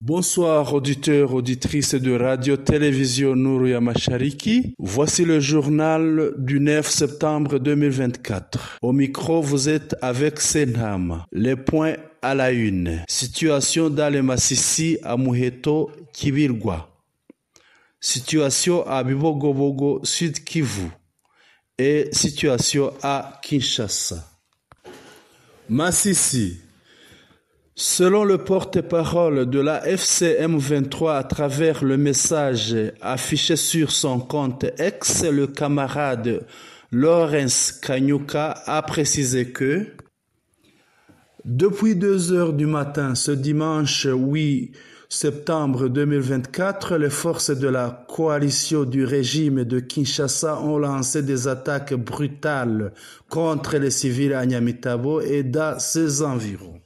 Bonsoir auditeurs, auditrices de Radio-Télévision Nouria Mashariki. Voici le journal du 9 septembre 2024. Au micro, vous êtes avec Senham. Les points à la une. Situation dans le Massissi à Muheto, Kibirgwa. Situation à Bibogobogo, Sud Kivu. Et situation à Kinshasa. Massissi. Selon le porte-parole de la FCM23 à travers le message affiché sur son compte X, le camarade Lawrence Kanyuka a précisé que depuis 2 heures du matin, ce dimanche 8 septembre 2024, les forces de la coalition du régime de Kinshasa ont lancé des attaques brutales contre les civils à Nyamitabo et dans ses environs.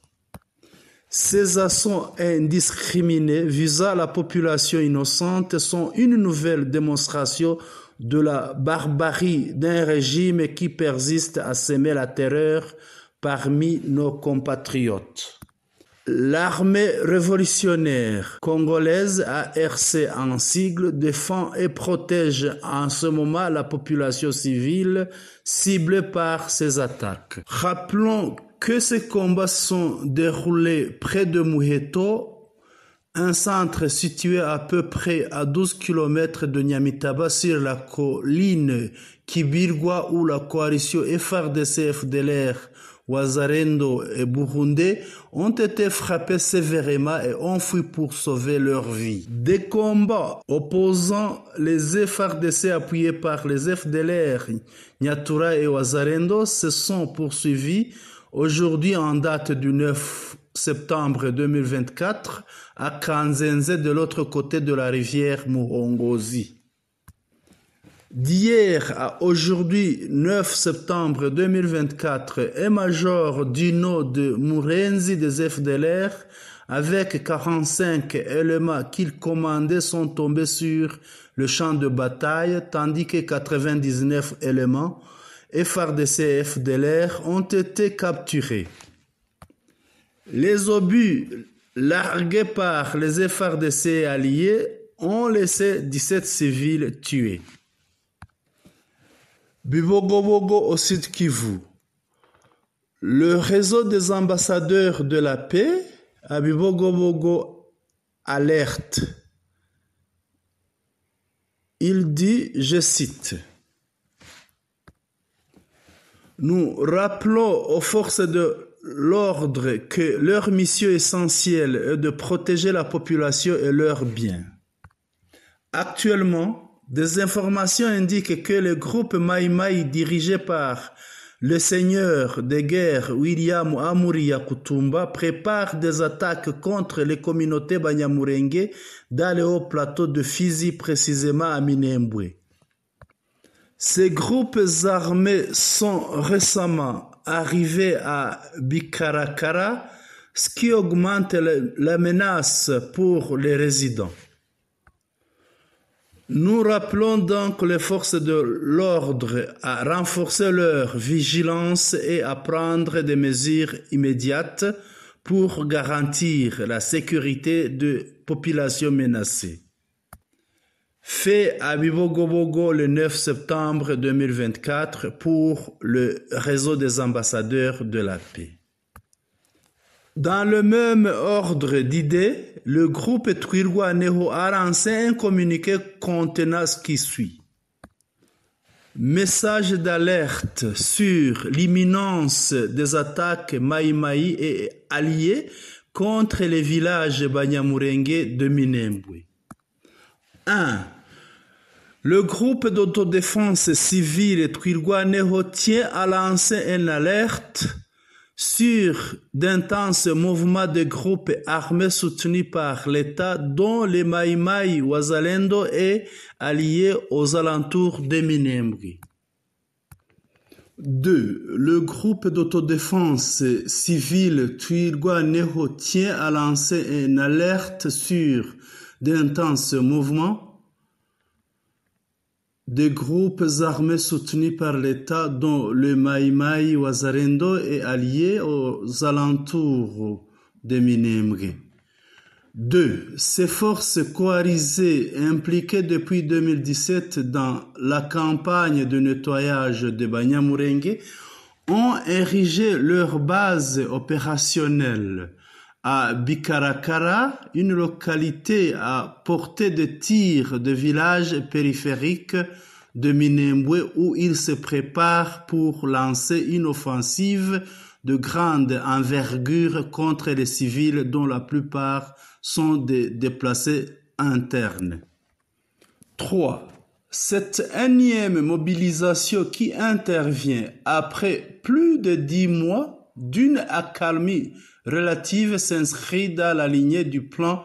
Ces assauts indiscriminés visant la population innocente sont une nouvelle démonstration de la barbarie d'un régime qui persiste à semer la terreur parmi nos compatriotes. L'armée révolutionnaire congolaise, ARC en sigle, défend et protège en ce moment la population civile ciblée par ces attaques. Rappelons que ces combats sont déroulés près de Muheto, un centre situé à peu près à 12 km de Nyamitaba sur la colline Kibirgwa où la coalition FARDC-FDLR, Wazalendo et Burundais ont été frappés sévèrement et ont fui pour sauver leur vie. Des combats opposant les FARDC appuyés par les FDLR, Nyatura et Wazalendo se sont poursuivis aujourd'hui en date du 9 septembre 2024 à Kanzenze de l'autre côté de la rivière Muhongozi. D'hier à aujourd'hui 9 septembre 2024, un major Dino de Murenzi des FDLR avec 45 éléments qu'il commandait sont tombés sur le champ de bataille tandis que 99 éléments FARDC et FDLR ont été capturés. Les obus largués par les FARDC alliés ont laissé 17 civils tués. Bibogobogo au Sud Kivu. Le réseau des ambassadeurs de la paix à Bibogobogo alerte. Il dit, je cite, « Nous rappelons aux forces de l'ordre que leur mission essentielle est de protéger la population et leurs biens. Actuellement, des informations indiquent que le groupe Mai Mai dirigé par le seigneur de guerre William Amuri Yakutumba prépare des attaques contre les communautés Banyamulenge dans le haut plateau de Fizi, précisément à Minembwe. Ces groupes armés sont récemment arrivés à Bikarakara, ce qui augmente la menace pour les résidents. Nous rappelons donc les forces de l'ordre à renforcer leur vigilance et à prendre des mesures immédiates pour garantir la sécurité de populations menacées. Fait à Bibogobogo le 9 septembre 2024 pour le réseau des ambassadeurs de la paix. Dans le même ordre d'idées, le groupe Twirwaneho a lancé un communiqué contenant ce qui suit. Message d'alerte sur l'imminence des attaques Mai Mai et alliés contre les villages Banyamulenge de Minembwe. 1. Le groupe d'autodéfense civile Twirwaneho tient à lancer une alerte sur d'intenses mouvements de groupes armés soutenus par l'État dont les Mai Mai Wazalendo est alliés aux alentours de Minembwe. 2. Le groupe d'autodéfense civile Twirwaneho tient à lancer une alerte sur d'intenses mouvements des groupes armés soutenus par l'État dont le Mai Mai Wazalendo est allié aux alentours de Minembwe. 2. Ces forces coalisées impliquées depuis 2017 dans la campagne de nettoyage de Banyamulenge ont érigé leur base opérationnelle à Bikarakara, une localité à portée de tir de village périphérique de Minembwe où ils se préparent pour lancer une offensive de grande envergure contre les civils dont la plupart sont des déplacés internes. 3. Cette énième mobilisation qui intervient après plus de 10 mois d'une accalmie relative s'inscrit dans la lignée du plan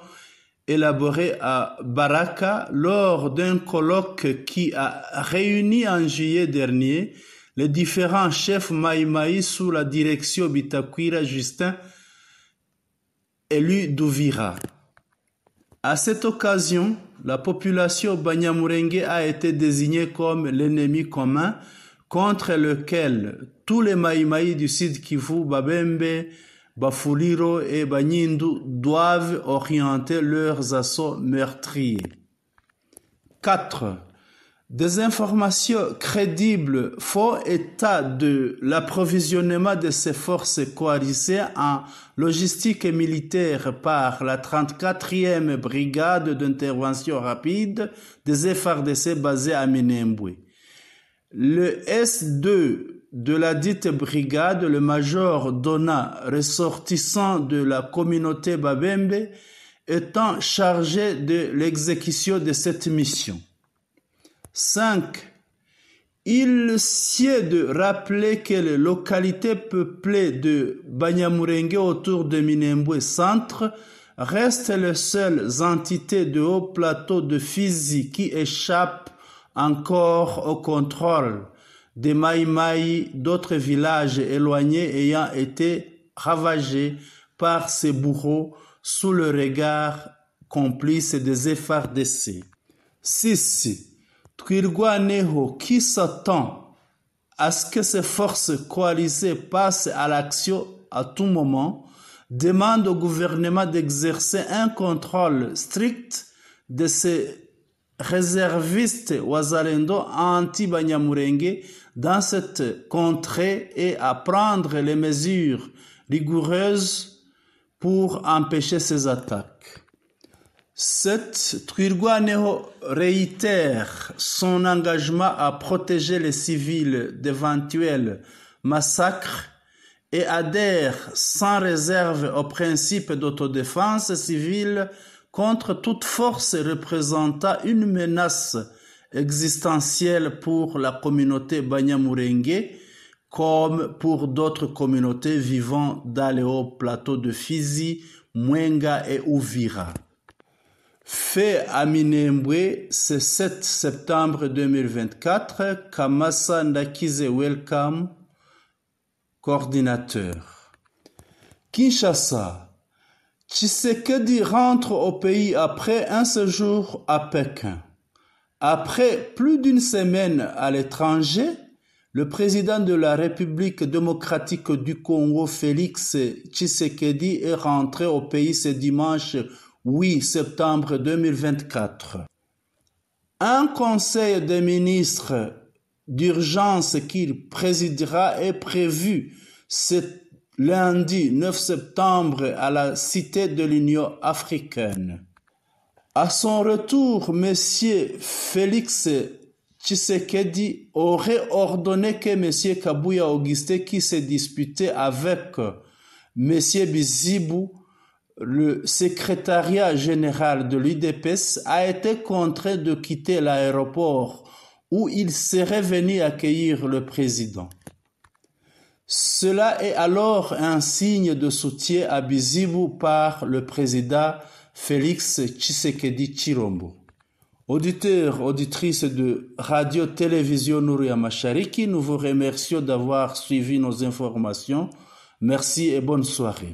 élaboré à Baraka lors d'un colloque qui a réuni en juillet dernier les différents chefs Maïmaï sous la direction Bitakwira Justin élu d'Uvira. À cette occasion, la population Banyamulenge a été désignée comme l'ennemi commun contre lequel tous les Maïmaï du Sud Kivu, Babembe, Bafuliro et Banyindu doivent orienter leurs assauts meurtriers. 4. Des informations crédibles font état de l'approvisionnement de ces forces coalisées en logistique militaire par la 34e brigade d'intervention rapide des FARDC basée à Minembwe. Le S2 de la dite brigade, le major Dona, ressortissant de la communauté Babembe, étant chargé de l'exécution de cette mission. 5. Il sied de rappeler que les localités peuplées de Banyamulenge autour de Minembwe Centre restent les seules entités de haut plateau de Fizi qui échappent encore au contrôle des Maïmaï, d'autres villages éloignés ayant été ravagés par ces bourreaux sous le regard complice des FARDC. 6. Twirwaneho, qui s'attend à ce que ces forces coalisées passent à l'action à tout moment, demande au gouvernement d'exercer un contrôle strict de ces réservistes Wazalendo anti-Banyamulenge dans cette contrée et à prendre les mesures rigoureuses pour empêcher ces attaques. 7. Twirwaneho réitère son engagement à protéger les civils d'éventuels massacres et adhère sans réserve au principe d'autodéfense civile contre toute force représentant une menace existentielle pour la communauté Banyamulenge comme pour d'autres communautés vivant dans les hauts plateaux de Fizi, Mwenga et Uvira. Fait à Minembwe, ce 7 septembre 2024, Kamasa Ndakize Welcome, coordinateur. Kinshasa, Tshisekedi rentre au pays après un séjour à Pékin. Après plus d'une semaine à l'étranger, le président de la République démocratique du Congo, Félix Tshisekedi, est rentré au pays ce dimanche 8 septembre 2024. Un conseil des ministres d'urgence qu'il présidera est prévu ce lundi 9 septembre à la Cité de l'Union africaine. À son retour, M. Félix Tshisekedi aurait ordonné que M. Kabuya Augustin, qui s'est disputé avec M. Bizibu, le secrétariat général de l'UDPS, a été contraint de quitter l'aéroport où il serait venu accueillir le président. Cela est alors un signe de soutien à Bizibu par le président Félix Tshisekedi Tshilombo. Auditeurs, auditrices de Radio-Télévision Nouria Mashariki, nous vous remercions d'avoir suivi nos informations. Merci et bonne soirée.